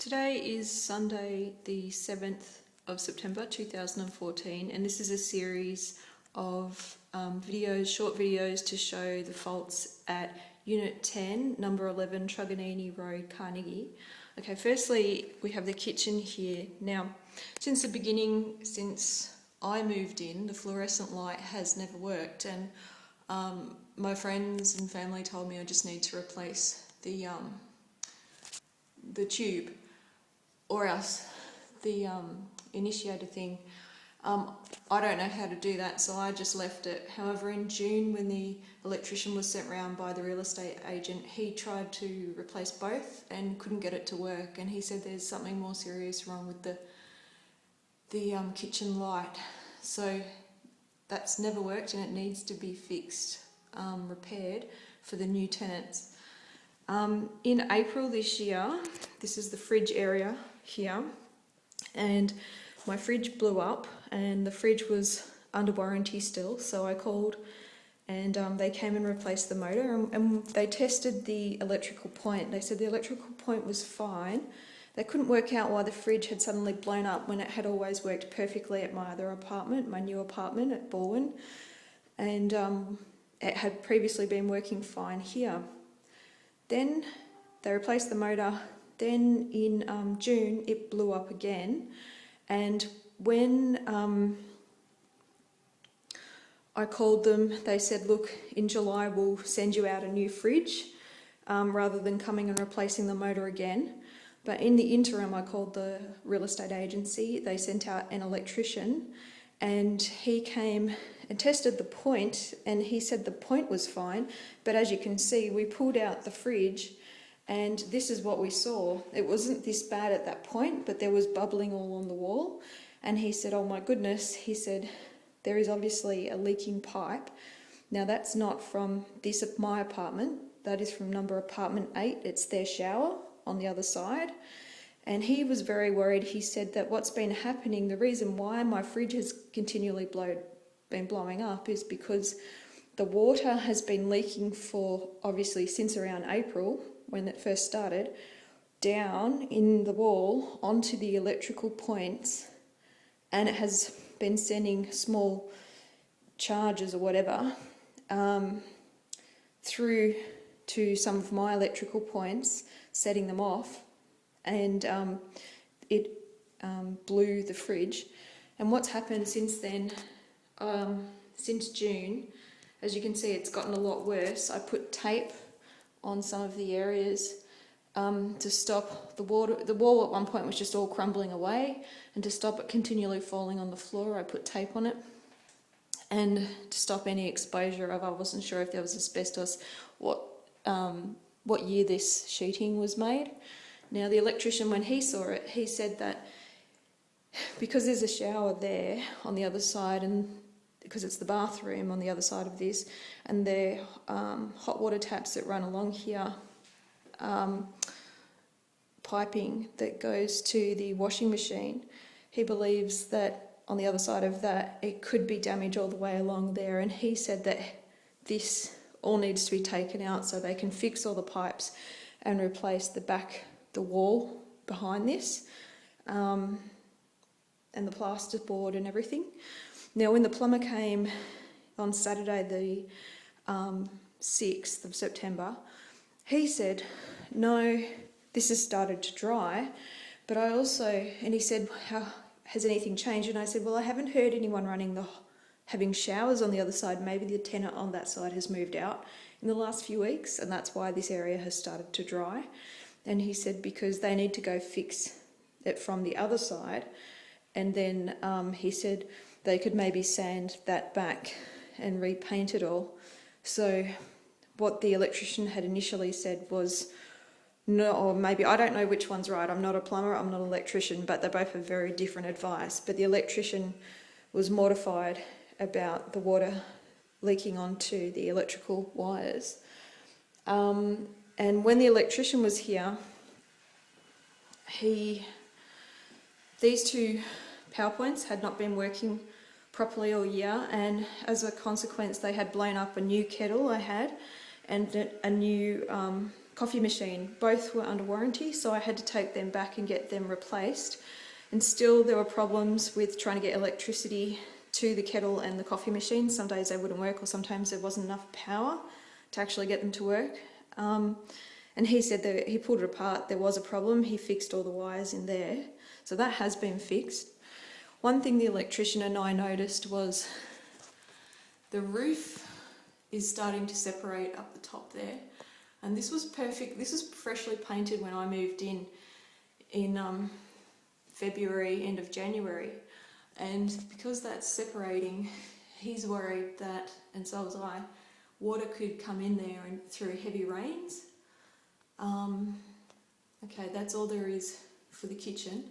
Today is Sunday the 7th of September 2014, and this is a series of short videos to show the faults at Unit 10, number 11, Truganini Road, Carnegie. Okay, firstly we have the kitchen here. Now, since the beginning, since I moved in, the fluorescent light has never worked, and my friends and family told me I just need to replace the tube, or else the initiator thing. I don't know how to do that, so I just left it. However, in June, when the electrician was sent round by the real estate agent, he tried to replace both and couldn't get it to work, and he said there's something more serious wrong with the kitchen light. So that's never worked and it needs to be fixed, repaired for the new tenants. In April this year, this is the fridge area here, and my fridge blew up and the fridge was under warranty still, so I called and they came and replaced the motor, and they tested the electrical point. They said the electrical point was fine. They couldn't work out why the fridge had suddenly blown up when it had always worked perfectly at my other apartment, my new apartment at Baldwin, and it had previously been working fine here. Then they replaced the motor. Then in June it blew up again, and when I called them, they said, look, in July we'll send you out a new fridge, rather than coming and replacing the motor again. But in the interim, I called the real estate agency. They sent out an electrician and he came and tested the point, and he said the point was fine, but as you can see, we pulled out the fridge and this is what we saw. It wasn't this bad at that point, but there was bubbling all on the wall, and he said, oh my goodness, he said, there is obviously a leaking pipe. Now that's not from my apartment, that is from number apartment 8, it's their shower on the other side. And he was very worried. He said that what's been happening, the reason why my fridge has continually been blowing up is because the water has been leaking for obviously since around April when it first started, down in the wall onto the electrical points, and it has been sending small charges or whatever through to some of my electrical points, setting them off, and it blew the fridge. And what's happened since then, since June, as you can see, it's gotten a lot worse. I put tape on some of the areas to stop the water. The wall at one point was just all crumbling away, and to stop it continually falling on the floor, I put tape on it, and to stop any exposure of, I wasn't sure if there was asbestos, what year this sheeting was made. Now the electrician, when he saw it, he said that because there's a shower there on the other side, and because it's the bathroom on the other side of this, and the hot water taps that run along here, piping that goes to the washing machine, he believes that on the other side of that it could be damage all the way along there, and he said that this all needs to be taken out so they can fix all the pipes and replace the wall behind this, and the plasterboard and everything. Now when the plumber came on Saturday the 6th of September, he said, no, this has started to dry, but and he said, how has anything changed? And I said, well, I haven't heard anyone having showers on the other side. Maybe the tenant on that side has moved out in the last few weeks, and that's why this area has started to dry. And he said because they need to go fix it from the other side, and then he said they could maybe sand that back and repaint it all. So what the electrician had initially said was no, or maybe, I don't know which one's right. I'm not a plumber, I'm not an electrician, but they both have very different advice. But the electrician was mortified about the water leaking onto the electrical wires. And when the electrician was here, these two power points had not been working properly all year, and as a consequence they had blown up a new kettle I had, and a new coffee machine. Both were under warranty, so I had to take them back and get them replaced. And still there were problems with trying to get electricity to the kettle and the coffee machine. Some days they wouldn't work, or sometimes there wasn't enough power to actually get them to work. And he said that he pulled it apart, there was a problem, he fixed all the wires in there. So that has been fixed. One thing the electrician and I noticed was the roof is starting to separate up the top there. And this was perfect. This was freshly painted when I moved in February, end of January. And because that's separating, he's worried that, and so was I, water could come in there and through heavy rains. Okay, that's all there is for the kitchen.